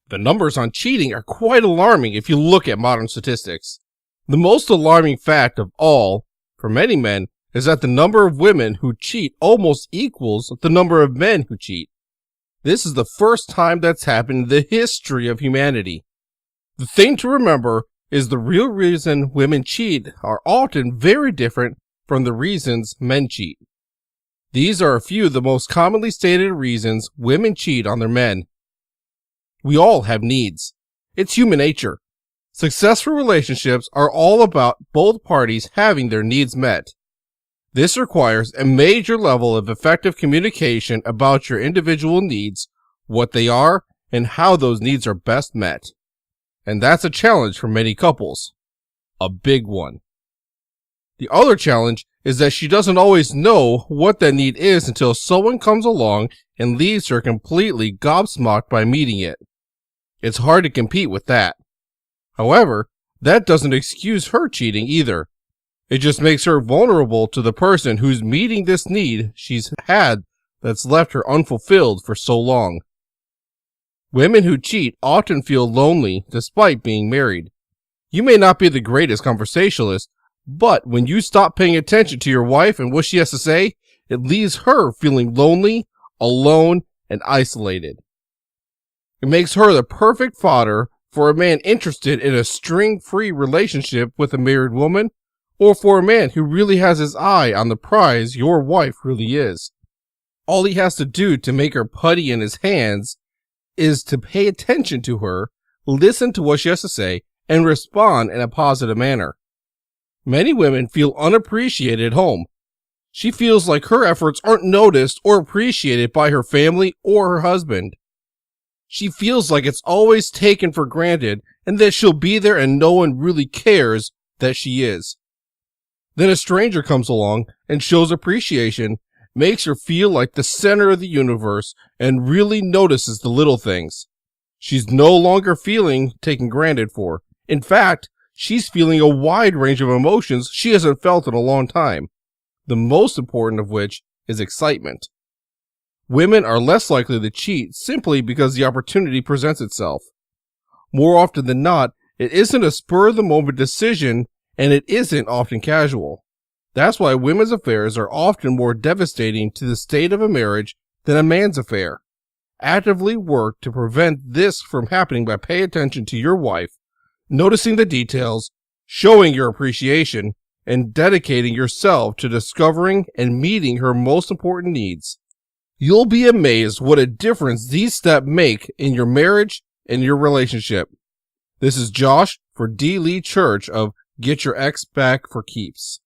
The numbers on cheating are quite alarming if you look at modern statistics. The most alarming fact of all, for many men, is that the number of women who cheat almost equals the number of men who cheat. This is the first time that's happened in the history of humanity. The thing to remember is the real reason women cheat are often very different from the reasons men cheat. These are a few of the most commonly stated reasons women cheat on their men. We all have needs. It's human nature. Successful relationships are all about both parties having their needs met. This requires a major level of effective communication about your individual needs, what they are, and how those needs are best met. And that's a challenge for many couples. A big one. The other challenge is that she doesn't always know what that need is until someone comes along and leaves her completely gobsmacked by meeting it. It's hard to compete with that. However, that doesn't excuse her cheating either. It just makes her vulnerable to the person who's meeting this need she's had that's left her unfulfilled for so long. Women who cheat often feel lonely despite being married. You may not be the greatest conversationalist, but when you stop paying attention to your wife and what she has to say, it leaves her feeling lonely, alone, and isolated. It makes her the perfect fodder for a man interested in a string-free relationship with a married woman, or for a man who really has his eye on the prize your wife really is. All he has to do to make her putty in his hands is to pay attention to her, listen to what she has to say, and respond in a positive manner. Many women feel unappreciated at home. She feels like her efforts aren't noticed or appreciated by her family or her husband. She feels like it's always taken for granted and that she'll be there and no one really cares that she is. Then a stranger comes along and shows appreciation, makes her feel like the center of the universe, and really notices the little things. She's no longer feeling taken granted for. In fact, she's feeling a wide range of emotions she hasn't felt in a long time, the most important of which is excitement. Women are less likely to cheat simply because the opportunity presents itself. More often than not, it isn't a spur-of-the-moment decision, and it isn't often casual. That's why women's affairs are often more devastating to the state of a marriage than a man's affair. Actively work to prevent this from happening by paying attention to your wife, noticing the details, showing your appreciation, and dedicating yourself to discovering and meeting her most important needs. You'll be amazed what a difference these steps make in your marriage and your relationship. This is Josh for D. Lee Church of Get Your Ex Back for Keeps.